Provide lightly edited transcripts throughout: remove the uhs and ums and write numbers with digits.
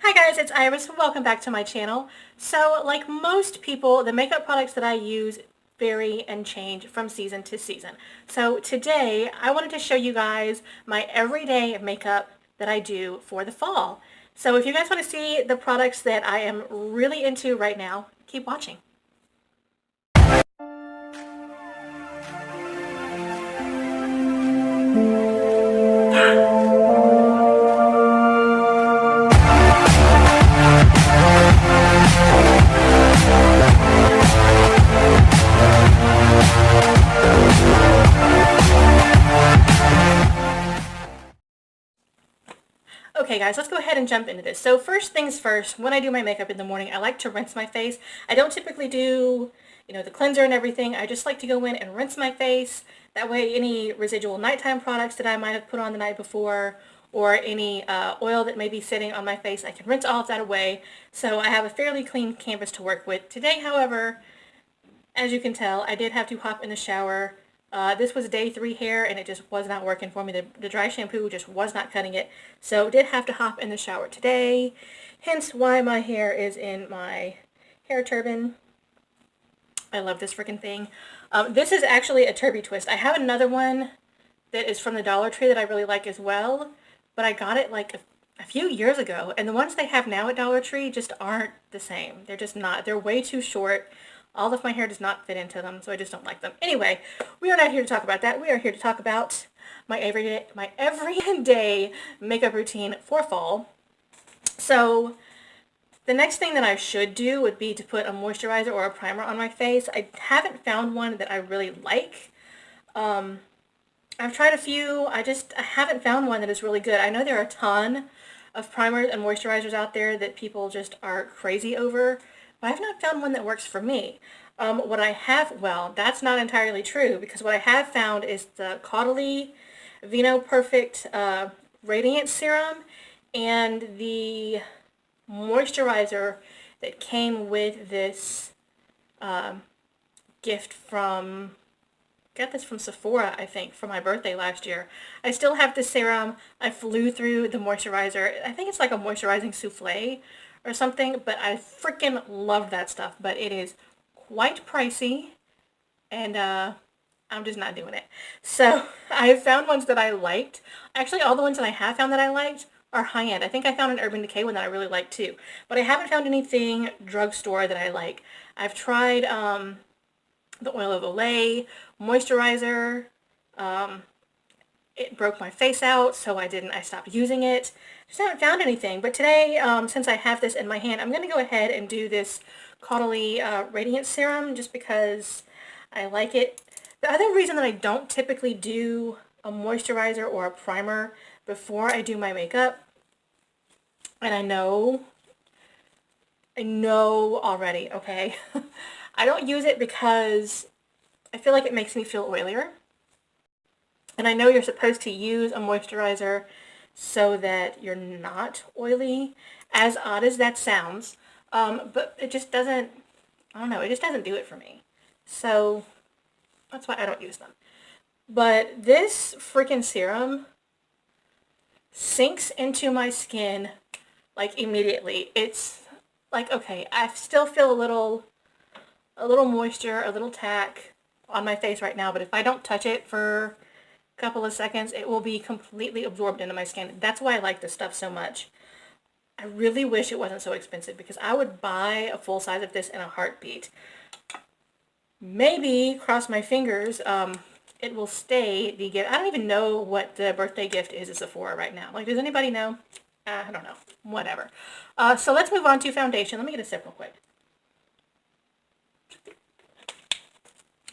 Hi guys, it's Iris. Welcome back to my channel. So like most people, the makeup products that I use vary and change from season to season. So today I wanted to show you guys my everyday makeup that I do for the fall. So if you guys want to see the products that I am really into right now, keep watching. Okay guys, let's go ahead and jump into this. So first things first, when I do my makeup in the morning, I like to rinse my face. I don't typically do, the cleanser and everything. I just like to go in and rinse my face. That way any residual nighttime products that I might have put on the night before or any oil that may be sitting on my face, I can rinse all of that away. So I have a fairly clean canvas to work with. Today, however, as you can tell, I did have to hop in the shower. This was day 3 hair and it just was not working for me. The dry shampoo just was not cutting it. So did have to hop in the shower today. Hence why my hair is in my hair turban. I love this freaking thing. This is actually a Turby Twist. I have another one that is from the Dollar Tree that I really like as well. But I got it like a few years ago. And the ones they have now at Dollar Tree just aren't the same. They're just not. They're way too short. All of my hair does not fit into them, so I just don't like them. Anyway, we are not here to talk about that. We are here to talk about my everyday makeup routine for fall. So the next thing that I should do would be to put a moisturizer or a primer on my face. I haven't found one that I really like. I've tried a few. I haven't found one that is really good. I know there are a ton of primers and moisturizers out there that people just are crazy over, but I've not found one that works for me. What I have, well, that's not entirely true because what I have found is the Caudalie Vino Perfect Radiant Serum and the moisturizer that came with this gift from got this from Sephora, I think, for my birthday last year. I still have the serum. I flew through the moisturizer. I think it's like a moisturizing souffle or something, but I freaking love that stuff. But it is quite pricey, and I'm just not doing it. So I found ones that I liked. Actually, all the ones that I have found that I liked are high-end. I think I found an Urban Decay one that I really like too. But I haven't found anything drugstore that I like. I've tried the Oil of Olay moisturizer. It broke my face out, so I stopped using it. Just haven't found anything. But today, since I have this in my hand, I'm going to go ahead and do this Caudalie Radiant Serum just because I like it. The other reason that I don't typically do a moisturizer or a primer before I do my makeup, and I know already, okay? I don't use it because I feel like it makes me feel oilier. And I know you're supposed to use a moisturizer so that you're not oily, as odd as that sounds. But it just doesn't, I don't know, it just doesn't do it for me. So that's why I don't use them. But this freaking serum sinks into my skin like immediately. It's like, okay, I still feel a little moisture, a little tack on my face right now, but if I don't touch it for a couple of seconds, it will be completely absorbed into my skin. That's why I like this stuff so much. I really wish it wasn't so expensive because I would buy a full size of this in a heartbeat. Maybe, cross my fingers, it will stay the gift. I don't even know what the birthday gift is at Sephora right now. Like, does anybody know? I don't know. Whatever. So let's move on to foundation. Let me get a sip real quick.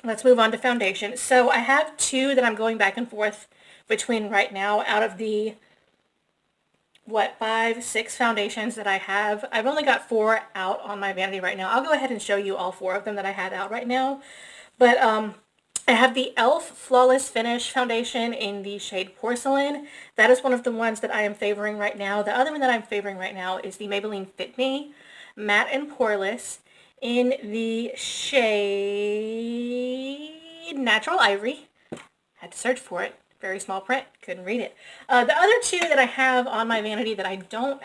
Let's move on to foundation. So I have two that I'm going back and forth between right now out of the, 5, 6 foundations that I have. I've only got 4 out on my vanity right now. I'll go ahead and show you all 4 of them that I have out right now. But I have the e.l.f. Flawless Finish Foundation in the shade Porcelain. That is one of the ones that I am favoring right now. The other one that I'm favoring right now is the Maybelline Fit Me Matte and Poreless in the shade Natural Ivory. Had to search for it. Very small print. Couldn't read it. The other two that I have on my vanity that I don't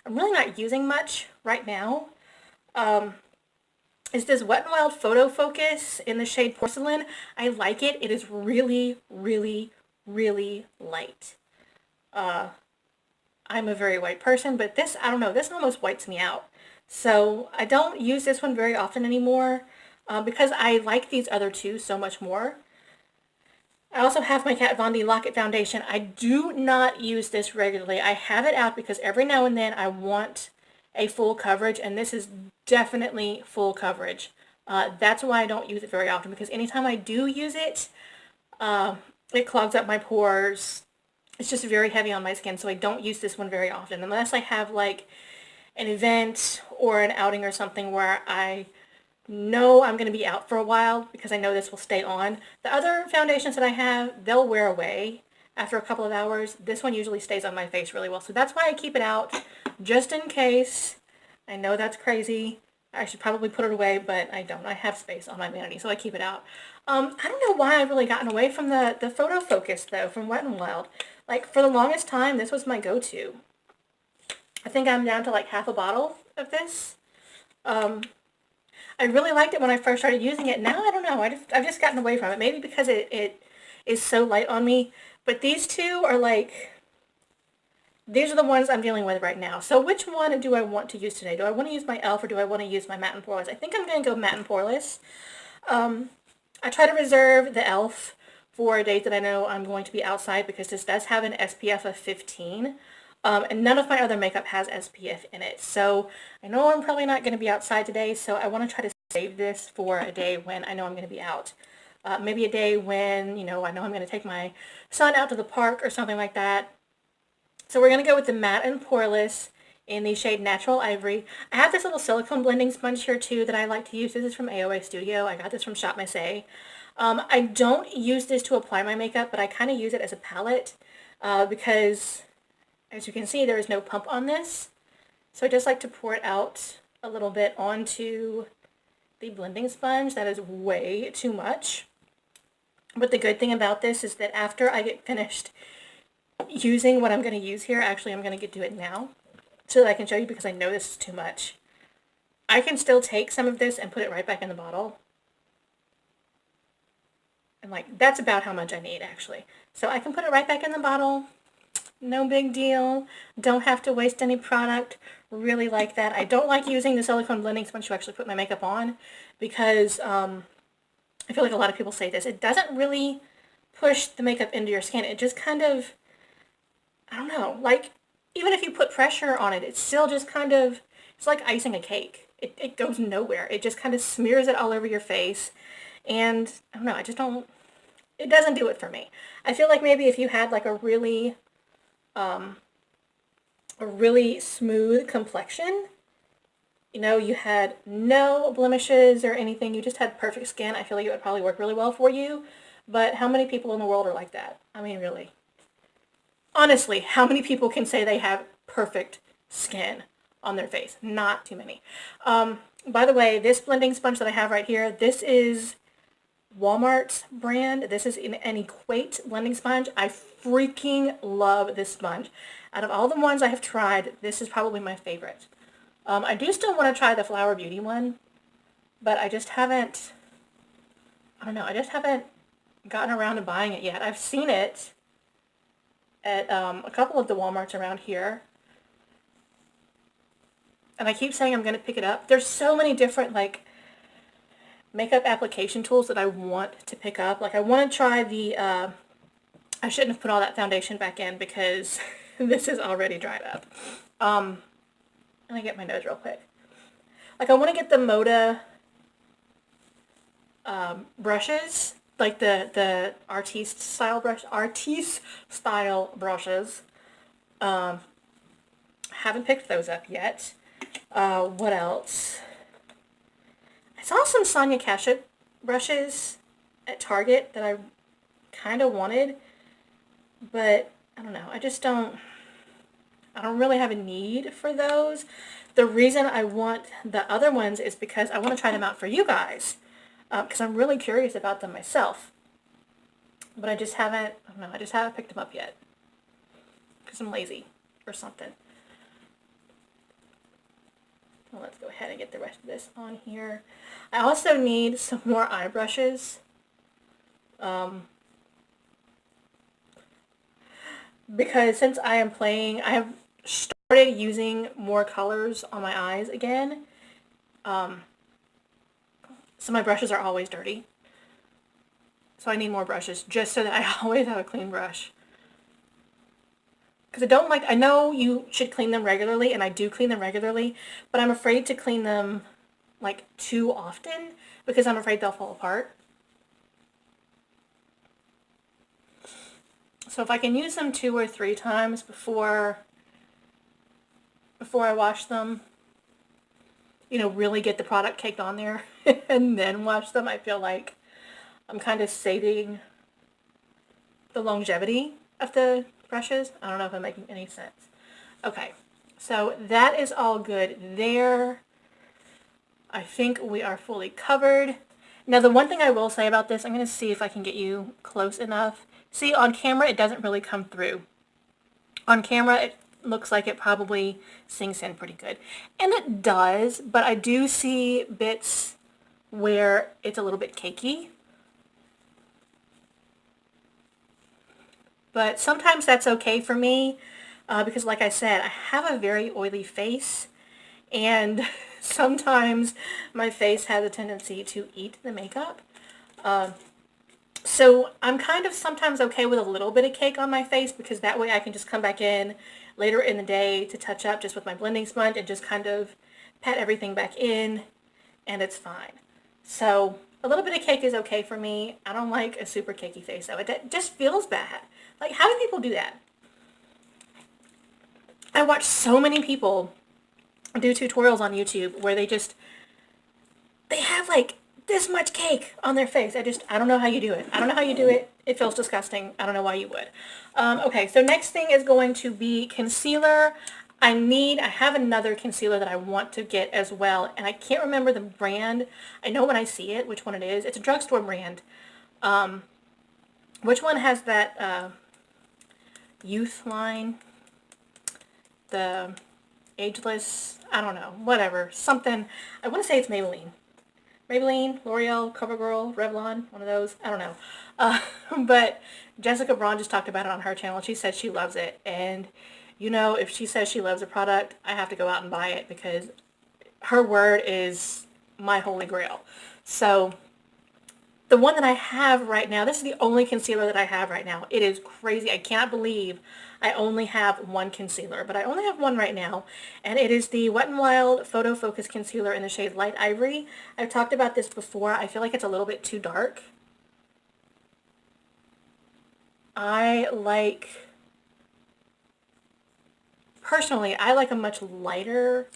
I'm really not using much right now, is this Wet n Wild Photo Focus in the shade Porcelain. I like it. It is really, really, really light. I'm a very white person, but this, I don't know, this almost whites me out. So I don't use this one very often anymore because I like these other two so much more. I also have my Kat Von D Lock-It Foundation. I do not use this regularly. I have it out because every now and then I want a full coverage, and this is definitely full coverage. That's why I don't use it very often, because anytime I do use it, it clogs up my pores. It's just very heavy on my skin, so I don't use this one very often unless I have like an event or an outing or something where I know I'm going to be out for a while because I know this will stay on. The other foundations that I have, they'll wear away after a couple of hours. This one usually stays on my face really well, so that's why I keep it out, just in case. I know that's crazy. I should probably put it away, but I don't. I have space on my vanity, so I keep it out. I don't know why I've really gotten away from the photo focus, though, from Wet n Wild. Like, for the longest time, this was my go-to. I think I'm down to like half a bottle of this. I really liked it when I first started using it. Now, I don't know. I've just gotten away from it. Maybe because it is so light on me. But these two are like, these are the ones I'm dealing with right now. So which one do I want to use today? Do I want to use my e.l.f. or do I want to use my Matte and Poreless? I think I'm going to go Matte and Poreless. I try to reserve the e.l.f. for days that I know I'm going to be outside because this does have an SPF of 15. And none of my other makeup has SPF in it. So I know I'm probably not going to be outside today, so I want to try to save this for a day when I know I'm going to be out. Maybe a day when, I know I'm going to take my son out to the park or something like that. So we're going to go with the Matte and Poreless in the shade Natural Ivory. I have this little silicone blending sponge here too that I like to use. This is from AOA Studio. I got this from Shop Messé. I don't use this to apply my makeup, but I kind of use it as a palette because, as you can see, there is no pump on this. So I just like to pour it out a little bit onto the blending sponge. That is way too much. But the good thing about this is that after I get finished using what I'm going to use here, actually I'm going to get to it now so that I can show you because I know this is too much. I can still take some of this and put it right back in the bottle. And like, that's about how much I need actually. So I can put it right back in the bottle. No big deal. Don't have to waste any product. Really like that. I don't like using the silicone blending sponge to actually put my makeup on because I feel like a lot of people say this. It doesn't really push the makeup into your skin. It just kind of, I don't know, like even if you put pressure on it, it's still just kind of, it's like icing a cake. It goes nowhere. It just kind of smears it all over your face. And I don't know, I just don't, it doesn't do it for me. I feel like maybe if you had like a really smooth complexion, you had no blemishes or anything, you just had perfect skin, I feel like it would probably work really well for you. But how many people in the world are like that? I mean, really. Honestly, how many people can say they have perfect skin on their face? Not too many. By the way, this blending sponge that I have right here, this is Walmart's brand. This is an Equate blending sponge. I freaking love this sponge. Out of all the ones I have tried, this is probably my favorite. I do still want to try the Flower Beauty one, but I just haven't, I don't know, I just haven't gotten around to buying it yet. I've seen it at a couple of the Walmarts around here, and I keep saying I'm going to pick it up. There's so many different, like, makeup application tools that I want to pick up. Like, I want to try the, I shouldn't have put all that foundation back in because this is already dried up. Let me get my nose real quick. Like, I want to get the Moda brushes, like the artiste style brushes. Haven't picked those up yet. What else? I saw some Sonia Kashuk brushes at Target that I kind of wanted, but I don't know. I don't really have a need for those. The reason I want the other ones is because I want to try them out for you guys, because I'm really curious about them myself. But I just haven't, I don't know, I just haven't picked them up yet because I'm lazy or something. ahead and get the rest of this on here. I also need some more eye brushes. Because since I am playing, I have started using more colors on my eyes again. So my brushes are always dirty. So I need more brushes just so that I always have a clean brush. Because I know you should clean them regularly, and I do clean them regularly, but I'm afraid to clean them like too often because I'm afraid they'll fall apart. So if I can use them 2 or 3 times before I wash them, really get the product caked on there and then wash them, I feel like I'm kind of saving the longevity of the brushes. I don't know if I'm making any sense. Okay, so that is all good there. I think we are fully covered. Now the one thing I will say about this, I'm going to see if I can get you close enough. See, on camera it doesn't really come through. On camera it looks like it probably sinks in pretty good. And it does, but I do see bits where it's a little bit cakey. But sometimes that's okay for me because like I said, I have a very oily face, and sometimes my face has a tendency to eat the makeup. So I'm kind of sometimes okay with a little bit of cake on my face because that way I can just come back in later in the day to touch up just with my blending sponge and just kind of pat everything back in, and it's fine. So a little bit of cake is okay for me. I don't like a super cakey face though. It just feels bad. Like, how do people do that? I watch so many people do tutorials on YouTube where they have like this much cake on their face. I don't know how you do it. I don't know how you do it. It feels disgusting. I don't know why you would. Okay, so next thing is going to be concealer. I have another concealer that I want to get as well, and I can't remember the brand. I know when I see it, which one it is. It's a drugstore brand. Which one has that youth line? The ageless, I don't know, whatever. Something, I want to say it's Maybelline. Maybelline, L'Oreal, CoverGirl, Revlon, one of those. I don't know. But Jessica Braun just talked about it on her channel. She said she loves it. And, if she says she loves a product, I have to go out and buy it because her word is my holy grail. So the one that I have right now, this is the only concealer that I have right now. It is crazy. I cannot believe I only have one concealer, but I only have one right now, and it is the Wet n Wild Photo Focus Concealer in the shade Light Ivory. I've talked about this before. I feel like it's a little bit too dark. Personally, I like a much lighter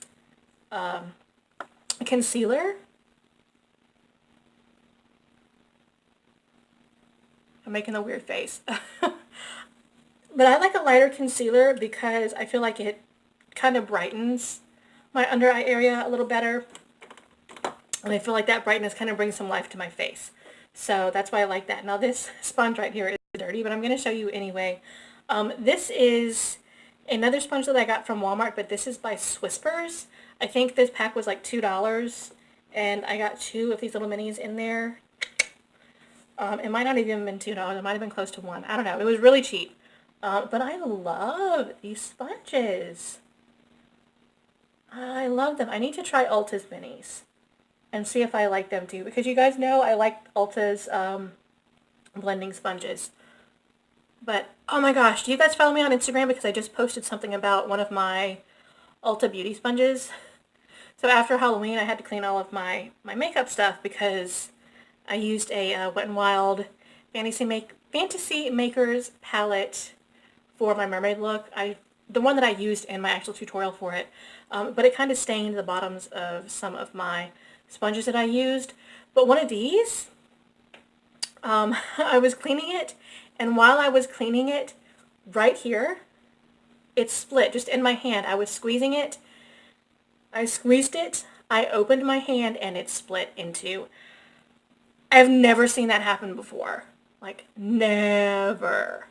concealer. I'm making a weird face. But I like a lighter concealer because I feel like it kind of brightens my under eye area a little better. And I feel like that brightness kind of brings some life to my face. So that's why I like that. Now this sponge right here is dirty, but I'm going to show you anyway. This is another sponge that I got from Walmart, but this is by Swispers. I think this pack was like $2, and I got 2 of these little minis in there. It might not even have been $2. It might have been close to $1. I don't know. It was really cheap. But I love these sponges. I love them. I need to try Ulta's minis and see if I like them too. Because you guys know I like Ulta's blending sponges. But, oh my gosh, do you guys follow me on Instagram? Because I just posted something about one of my Ulta beauty sponges. So after Halloween, I had to clean all of my makeup stuff because I used a Wet n Wild Fantasy Makers palette for my mermaid look. The one that I used in my actual tutorial for it, but it kind of stained the bottoms of some of my sponges that I used. But one of these, I was cleaning it, and while I was cleaning it, right here, it split just in my hand. I was squeezing it. I squeezed it. I opened my hand, and it split into. I've never seen that happen before. Like, never.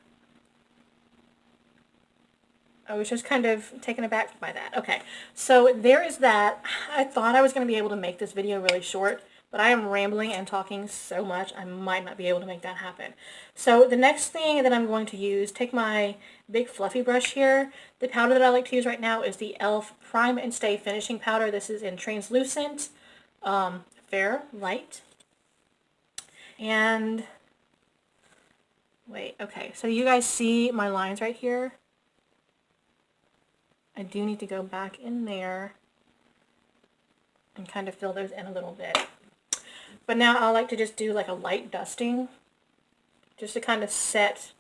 I was just kind of taken aback by that. Okay, so there is that. I thought I was going to be able to make this video really short, but I am rambling and talking so much I might not be able to make that happen. So the next thing that I'm going to use, take my big fluffy brush here. The powder that I like to use right now is the e.l.f. Prime and Stay Finishing Powder. This is in Translucent Fair Light. And wait, okay, so you guys see my lines right here? I do need to go back in there and kind of fill those in a little bit. But now I like to just do like a light dusting just to kind of set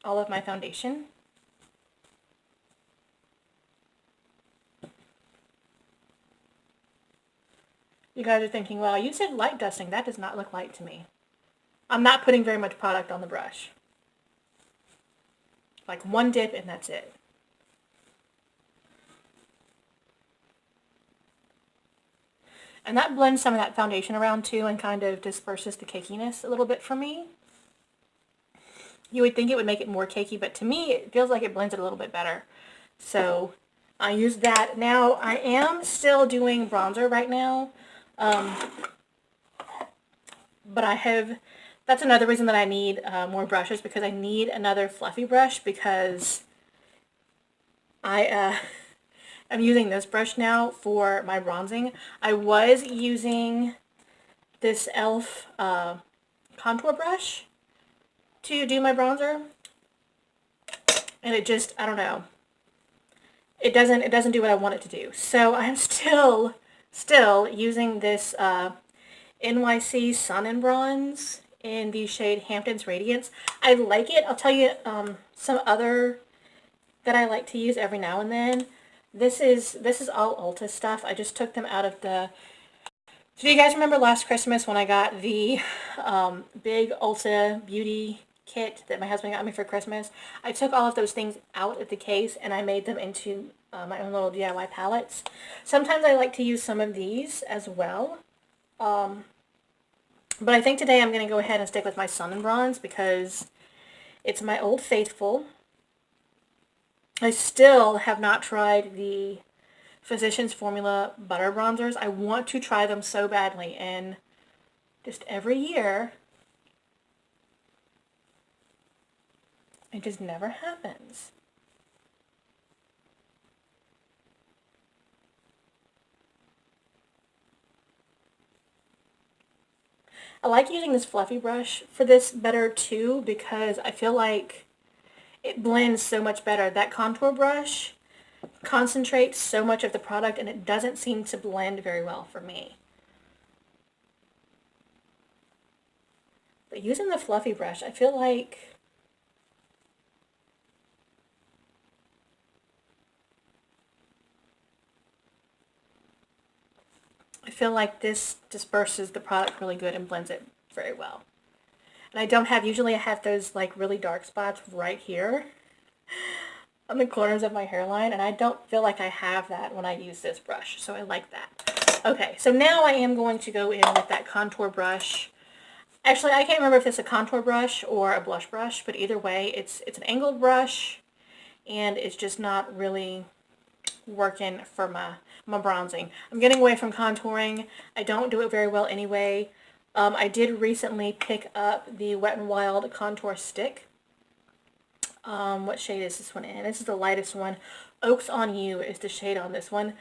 all of my foundation. You guys are thinking, well, you said light dusting. That does not look light to me. I'm not putting very much product on the brush. Like one dip and that's it. And that blends some of that foundation around too and kind of disperses the cakiness a little bit for me. You would think it would make it more cakey, but to me it feels like it blends it a little bit better. So I use that. Now I am still doing bronzer right now. But that's another reason that I need more brushes, because I need another fluffy brush, because I'm using this brush now for my bronzing. I was using this e.l.f. contour brush to do my bronzer, and it just, I don't know. It doesn't do what I want it to do. So I'm still using this NYC Sun and Bronze in the shade Hamptons Radiance. I like it. I'll tell you some other that I like to use every now and then. This is all Ulta stuff. I just took them out of the... So do you guys remember last Christmas when I got the big Ulta beauty kit that my husband got me for Christmas? I took all of those things out of the case and I made them into my own little DIY palettes. Sometimes I like to use some of these as well. But I think today I'm going to go ahead and stick with my Sun and Bronze because it's my old faithful. I still have not tried the Physicians Formula Butter Bronzers. I want to try them so badly, and just every year, it just never happens. I like using this fluffy brush for this better too, because I feel like it blends so much better. That contour brush concentrates so much of the product and it doesn't seem to blend very well for me. But using the fluffy brush, I feel like this disperses the product really good and blends it very well. And usually I have those like really dark spots right here on the corners of my hairline, and I don't feel like I have that when I use this brush, so I like that. Okay, so now I am going to go in with that contour brush. Actually, I can't remember if it's a contour brush or a blush brush, but either way, it's an angled brush, and it's just not really working for my bronzing. I'm getting away from contouring. I don't do it very well anyway. I did recently pick up the Wet n Wild contour stick. What shade is this one in? This is the lightest one. Oaks on You is the shade on this one.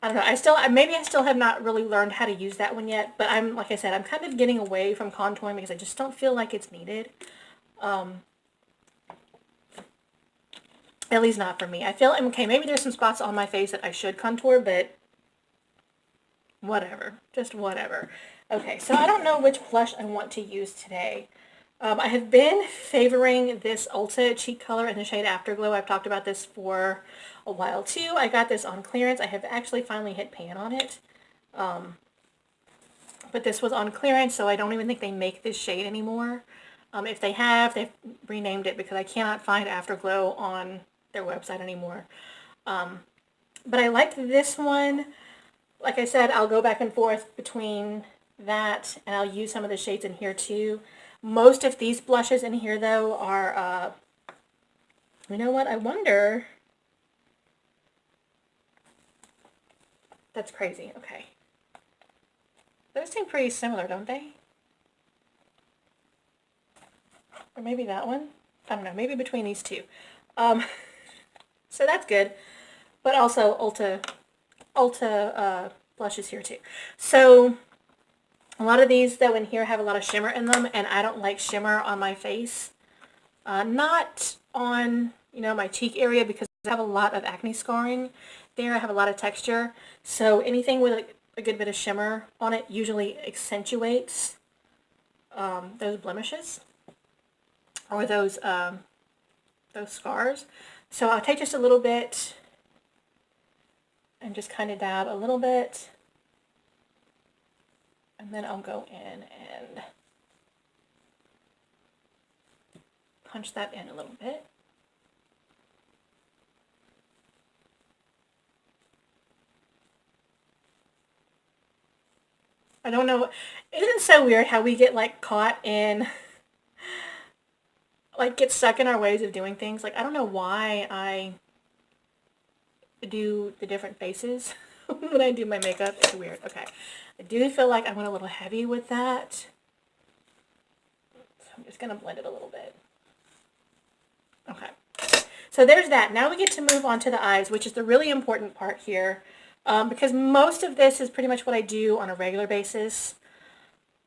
I don't know. Maybe I still have not really learned how to use that one yet, but like I said, I'm kind of getting away from contouring because I just don't feel like it's needed. At least not for me. I feel, okay, maybe there's some spots on my face that I should contour, but whatever. Just whatever. Okay, so I don't know which blush I want to use today. I have been favoring this Ulta cheek color in the shade Afterglow. I've talked about this for a while too. I got this on clearance. I have actually finally hit pan on it. But this was on clearance, so I don't even think they make this shade anymore. If they have, they've renamed it because I cannot find Afterglow on their website anymore. But I like this one. Like I said, I'll go back and forth between that, and I'll use some of the shades in here too. Most of these blushes in here, though, are You know what? I wonder. That's crazy. Okay. Those seem pretty similar, don't they? Or maybe that one? I don't know. Maybe between these two. Um, so that's good. But also Ulta blushes here too. So a lot of these though in here have a lot of shimmer in them, and I don't like shimmer on my face. Not on, my cheek area because I have a lot of acne scarring there. I have a lot of texture. So anything with a good bit of shimmer on it usually accentuates those blemishes or those scars. So I'll take just a little bit and just kind of dab a little bit. And then I'll go in and punch that in a little bit. I don't know. Isn't it so weird how we get like caught in, like get stuck in our ways of doing things? Like I don't know why I do the different faces when I do my makeup. It's weird. Okay. I do feel like I went a little heavy with that. So I'm just going to blend it a little bit. Okay. So there's that. Now we get to move on to the eyes, which is the really important part here. Because most of this is pretty much what I do on a regular basis.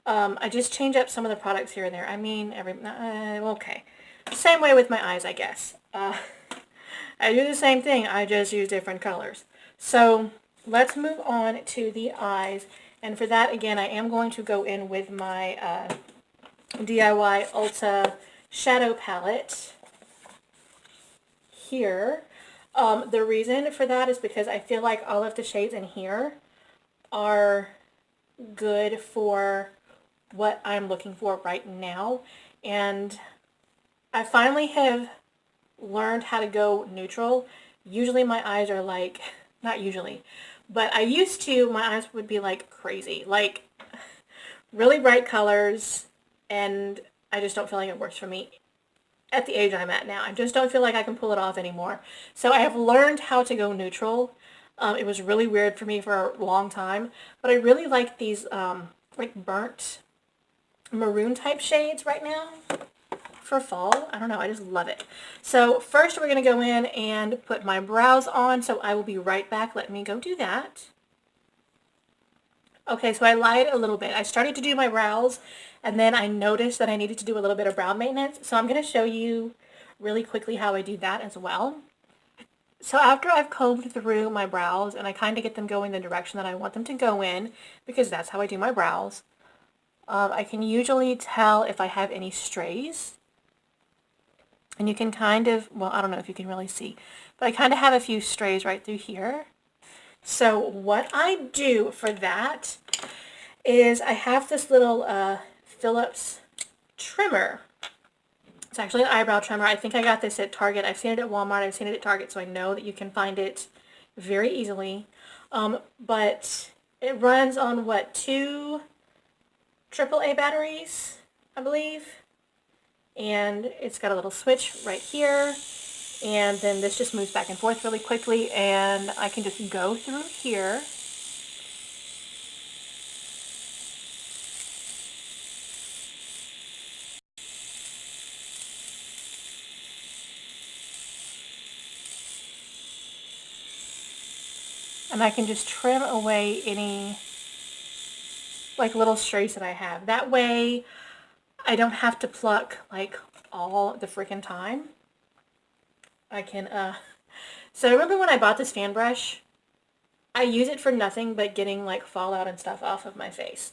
I just change up some of the products here and there. I mean, okay. Same way with my eyes, I guess. I do the same thing. I just use different colors. So let's move on to the eyes. And for that, again, I am going to go in with my DIY Ulta shadow palette here. The reason for that is because I feel like all of the shades in here are good for what I'm looking for right now. And I finally have learned how to go neutral. Usually my eyes are like, not usually, but I used to, my eyes would be like crazy, like really bright colors, and I just don't feel like it works for me at the age I'm at now. I just don't feel like I can pull it off anymore. So I have learned how to go neutral. It was really weird for me for a long time, but I really like these like burnt maroon type shades right now for fall. I don't know, I just love it. So first we're going to go in and put my brows on, so I will be right back. Let me go do that. Okay, so I lied a little bit. I started to do my brows, and then I noticed that I needed to do a little bit of brow maintenance, so I'm going to show you really quickly how I do that as well. So after I've combed through my brows, and I kind of get them going the direction that I want them to go in, because that's how I do my brows, I can usually tell if I have any strays. And you can kind of, well, I don't know if you can really see, but I kind of have a few strays right through here. So what I do for that is I have this little Philips trimmer. It's actually an eyebrow trimmer. I think I got this at Target. I've seen it at Walmart. I've seen it at Target, so I know that you can find it very easily. But it runs on, what, 2 AAA batteries, I believe. And it's got a little switch right here. And then this just moves back and forth really quickly, and I can just go through here. And I can just trim away any like little strays that I have. That way I don't have to pluck like all the freaking time. I can, so I remember when I bought this fan brush, I use it for nothing but getting like fallout and stuff off of my face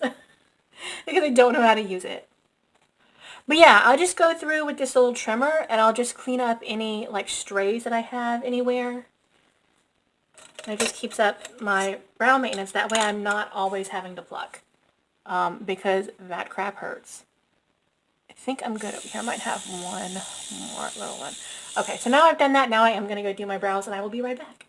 because I don't know how to use it. But yeah, I'll just go through with this little trimmer and I'll just clean up any like strays that I have anywhere. And it just keeps up my brow maintenance. That way I'm not always having to pluck because that crap hurts. I think I'm good over here. I might have one more little one. Okay, so now I've done that. Now I am going to go do my brows and I will be right back.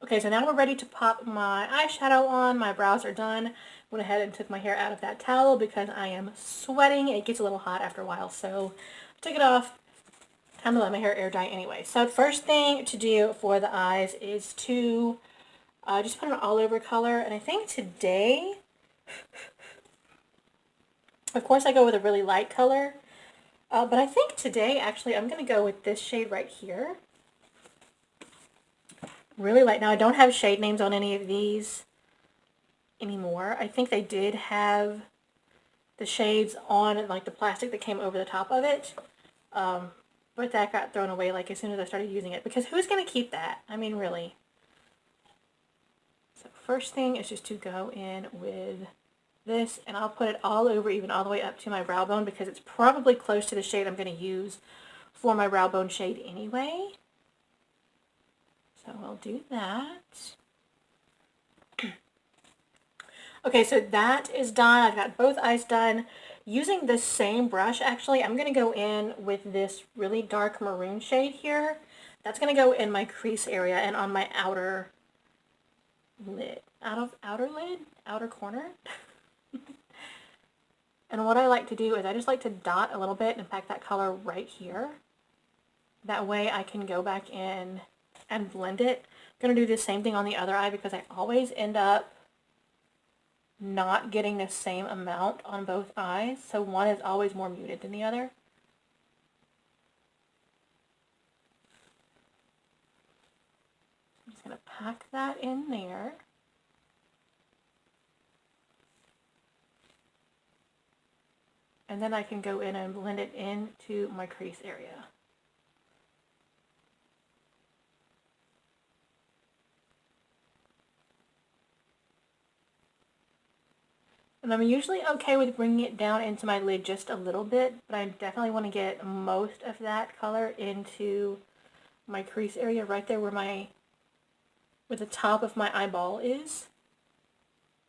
Okay, so now we're ready to pop my eyeshadow on. My brows are done. Went ahead and took my hair out of that towel because I am sweating. It gets a little hot after a while, so I took it off. I'm gonna let my hair air dry anyway. So the first thing to do for the eyes is to just put an all over color. And I think today, of course I go with a really light color. But I think today, actually, I'm going to go with this shade right here. Really light. Now, I don't have shade names on any of these anymore. I think they did have the shades on, like, the plastic that came over the top of it. But that got thrown away, like, as soon as I started using it. Because who's going to keep that? I mean, really. So, first thing is just to go in with this, and I'll put it all over, even all the way up to my brow bone, because it's probably close to the shade I'm going to use for my brow bone shade anyway. So I'll do that. Okay, so that is done. I've got both eyes done. Using this same brush, actually, I'm going to go in with this really dark maroon shade here. That's going to go in my crease area and on my outer lid. Outer corner. And what I like to do is I just like to dot a little bit and pack that color right here. That way I can go back in and blend it. I'm going to do the same thing on the other eye because I always end up not getting the same amount on both eyes. So one is always more muted than the other. I'm just going to pack that in there. And then I can go in and blend it into my crease area. And I'm usually okay with bringing it down into my lid just a little bit, but I definitely want to get most of that color into my crease area right there where the top of my eyeball is,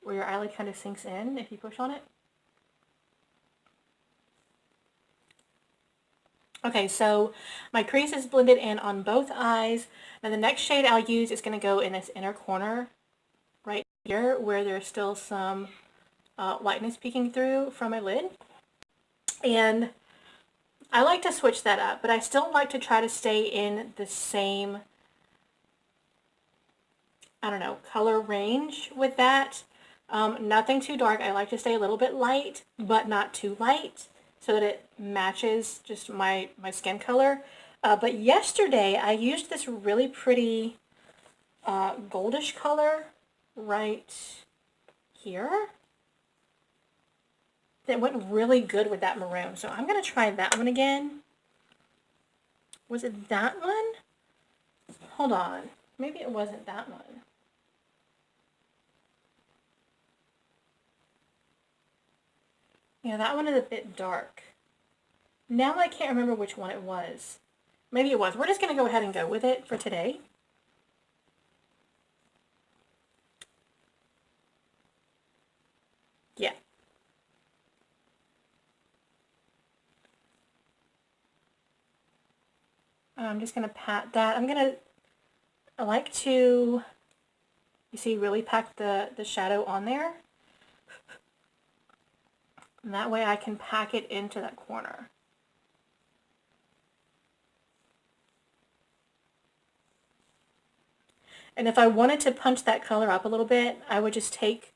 where your eyelid kind of sinks in if you push on it. Okay, so my crease is blended in on both eyes. Now the next shade I'll use is going to go in this inner corner right here where there's still some lightness peeking through from my lid. And I like to switch that up, but I still like to try to stay in the same, I don't know, color range with that. Nothing too dark. I like to stay a little bit light, but not too light, so that it matches just my skin color. But yesterday I used this really pretty goldish color right here that went really good with that maroon. So I'm going to try that one again. Was it that one? Hold on. Maybe it wasn't that one. Yeah, that one is a bit dark. Now I can't remember which one it was. Maybe it was. We're just going to go ahead and go with it for today. Yeah. I'm just going to pat that. I like to, you see, really pack the shadow on there. And that way I can pack it into that corner. And if I wanted to punch that color up a little bit, I would just take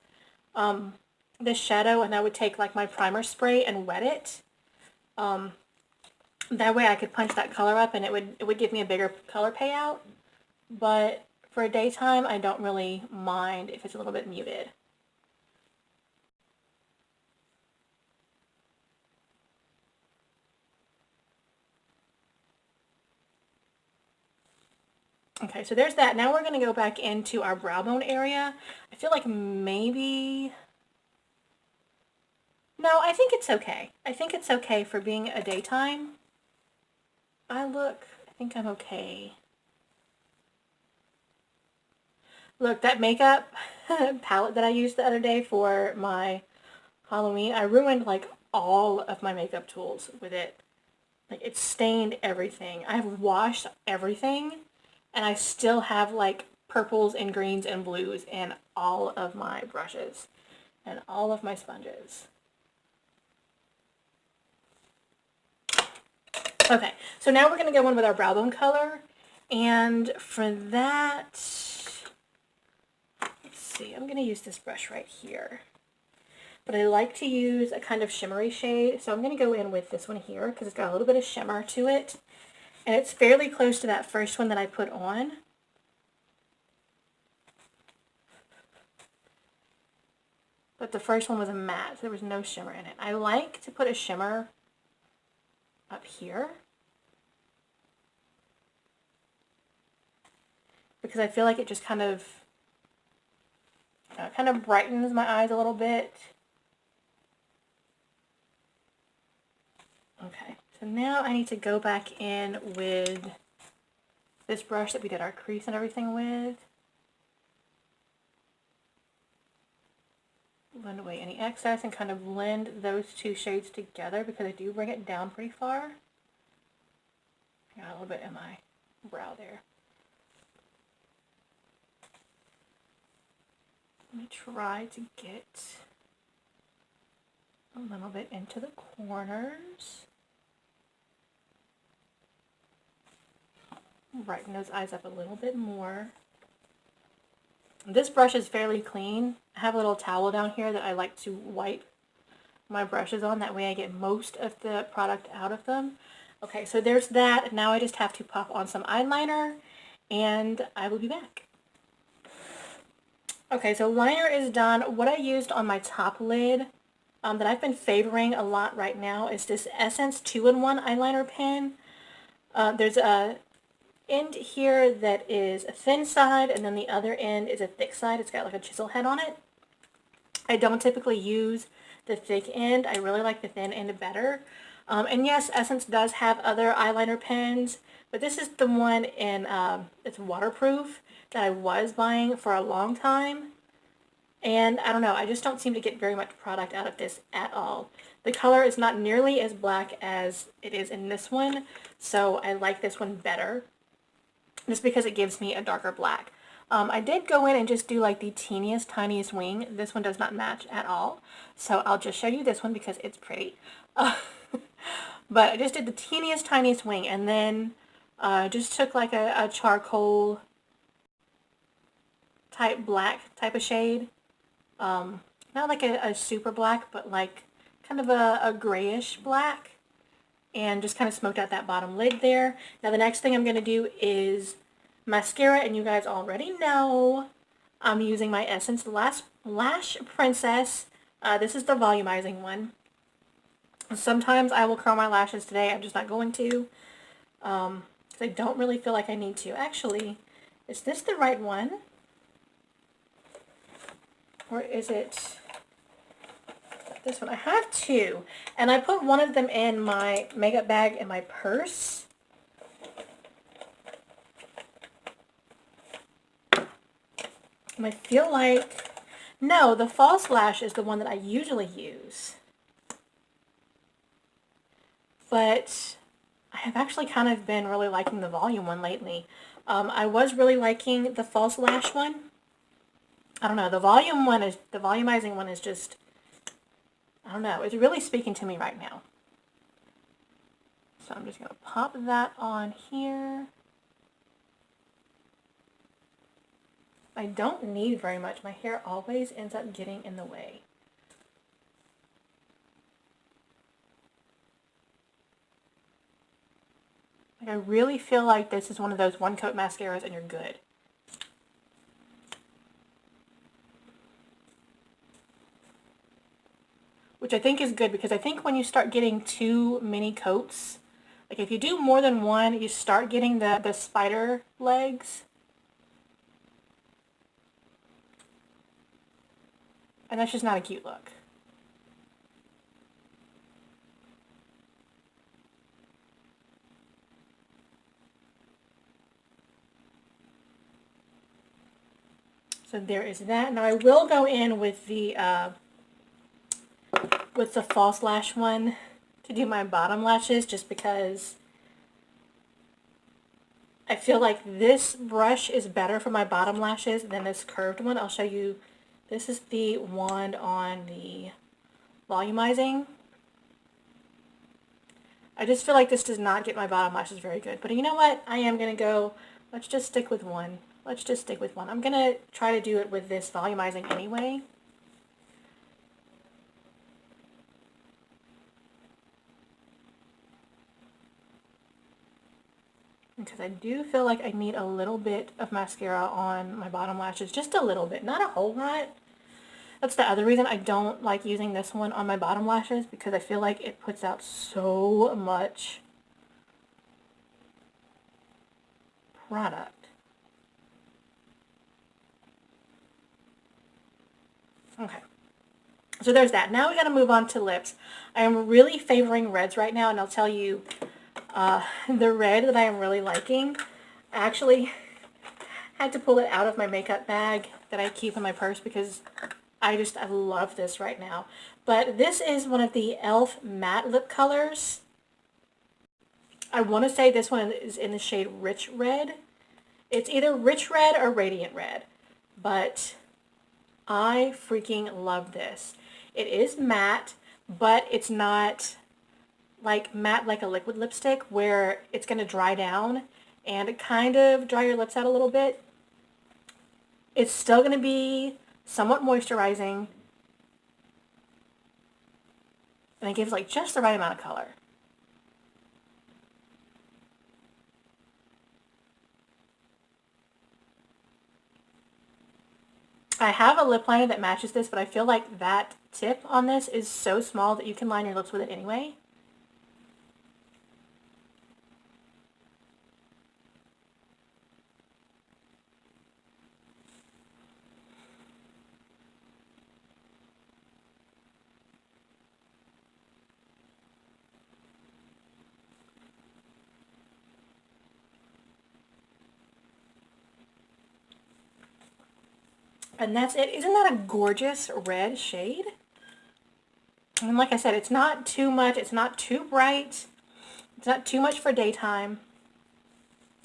this shadow and I would take like my primer spray and wet it. That way I could punch that color up and it would give me a bigger color payout. But for daytime, I don't really mind if it's a little bit muted. Okay, so there's that. Now we're going to go back into our brow bone area. I feel like maybe... No, I think it's okay. I think it's okay for being a daytime. I think I'm okay. Look, that makeup palette that I used the other day for my Halloween, I ruined like all of my makeup tools with it. Like it stained everything. I've washed everything and I still have like purples and greens and blues in all of my brushes and all of my sponges. Okay, so now we're going to go in with our brow bone color. And for that, let's see, I'm going to use this brush right here. But I like to use a kind of shimmery shade, so I'm going to go in with this one here because it's got a little bit of shimmer to it. And it's fairly close to that first one that I put on. But the first one was a matte, so there was no shimmer in it. I like to put a shimmer up here because I feel like it just kind of brightens my eyes a little bit. Okay, so now I need to go back in with this brush that we did our crease and everything with. Blend away any excess and kind of blend those two shades together because I do bring it down pretty far. I got a little bit in my brow there. Let me try to get a little bit into the corners. Brighten those eyes up a little bit more. This brush is fairly clean. I have a little towel down here that I like to wipe my brushes on. That way I get most of the product out of them. Okay, so there's that. Now I just have to pop on some eyeliner and I will be back. Okay, so liner is done. What I used on my top lid that I've been favoring a lot right now is this Essence 2-in-1 eyeliner pen. There's a end here that is a thin side, and then the other end is a thick side. It's got like a chisel head on it. I don't typically use the thick end. I really like the thin end better. And yes, Essence does have other eyeliner pens, but this is the one in, it's waterproof, that I was buying for a long time. And I don't know, I just don't seem to get very much product out of this at all. The color is not nearly as black as it is in this one, so I like this one better, just because it gives me a darker black. I did go in and just do like the teeniest, tiniest wing. This one does not match at all, so I'll just show you this one because it's pretty. But I just did the teeniest, tiniest wing, and then just took like a charcoal type black type of shade. Not like a super black, but like kind of a grayish black. And just kind of smoked out that bottom lid there. Now the next thing I'm going to do is mascara, and you guys already know I'm using my Essence Lash Princess. This is the volumizing one. Sometimes I will curl my lashes today. I'm just not going to. Because I don't really feel like I need to. Actually, is this the right one? Or is it this one? I have two, and I put one of them in my makeup bag in my purse. And I feel like, no, the false lash is the one that I usually use. But I have actually kind of been really liking the volume one lately. I was really liking the false lash one. I don't know, the volumizing one is just, I don't know, it's really speaking to me right now. So I'm just going to pop that on here. I don't need very much. My hair always ends up getting in the way. Like, I really feel like this is one of those one-coat mascaras and you're good. Which I think is good, because I think when you start getting too many coats, like if you do more than one, you start getting the spider legs. And that's just not a cute look. So there is that. Now I will go in with the false lash one to do my bottom lashes, just because I feel like this brush is better for my bottom lashes than this curved one. I'll show you. This is the wand on the volumizing. I just feel like this does not get my bottom lashes very good. But you know what? I am going to go, let's just stick with one. Let's just stick with one. I'm going to try to do it with this volumizing anyway. Because I do feel like I need a little bit of mascara on my bottom lashes. Just a little bit, not a whole lot. That's the other reason I don't like using this one on my bottom lashes, because I feel like it puts out so much product. Okay. So there's that. Now we got to move on to lips. I am really favoring reds right now, and I'll tell you the red that I am really liking. I actually had to pull it out of my makeup bag that I keep in my purse because I love this right now. But this is one of the e.l.f. matte lip colors. I want to say this one is in the shade Rich Red. It's either Rich Red or Radiant Red, but I freaking love this. It is matte, but it's not like matte like a liquid lipstick where it's going to dry down and kind of dry your lips out a little bit. It's still going to be somewhat moisturizing, and it gives like just the right amount of color. I have a lip liner that matches this, but I feel like that tip on this is so small that you can line your lips with it anyway. And that's it. Isn't that a gorgeous red shade? And like I said, it's not too much. It's not too bright. It's not too much for daytime.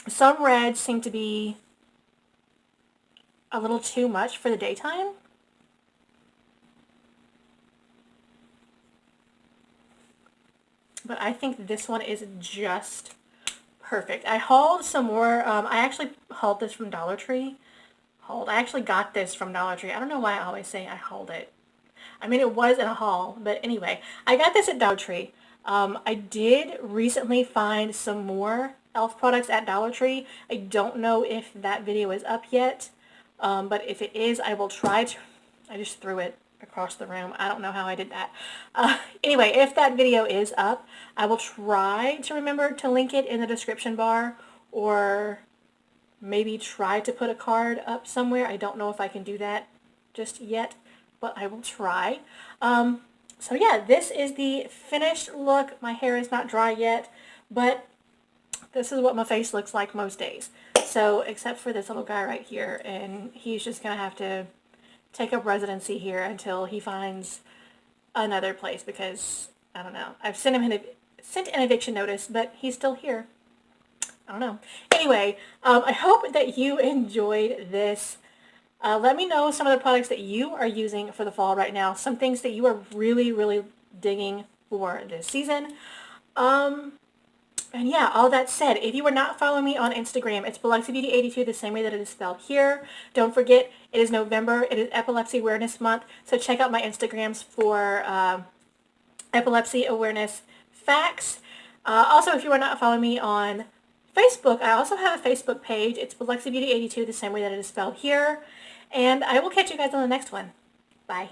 Some reds seem to be a little too much for the daytime. But I think this one is just perfect. I hauled some more. I actually hauled this from Dollar Tree. I actually got this from Dollar Tree. I don't know why I always say I hauled it. I mean, it was in a haul, but anyway, I got this at Dollar Tree. I did recently find some more e.l.f. products at Dollar Tree. I don't know if that video is up yet, but if it is, I will try to... I just threw it across the room. I don't know how I did that. Anyway, if that video is up, I will try to remember to link it in the description bar, or maybe try to put a card up somewhere. I don't know if I can do that just yet, but I will try. So yeah, this is the finished look. My hair is not dry yet, but this is what my face looks like most days. So except for this little guy right here, and he's just going to have to take up residency here until he finds another place, because, I don't know. I've sent an eviction notice, but he's still here. I don't know. Anyway, I hope that you enjoyed this. Let me know some of the products that you are using for the fall right now. Some things that you are really, really digging for this season. And yeah, all that said, if you are not following me on Instagram, it's BiloxiBeauty82, the same way that it is spelled here. Don't forget, it is November. It is Epilepsy Awareness Month. So check out my Instagrams for epilepsy awareness facts. Also, if you are not following me on Facebook, I also have a Facebook page. It's BiloxiBeauty82, the same way that it is spelled here. And I will catch you guys on the next one. Bye.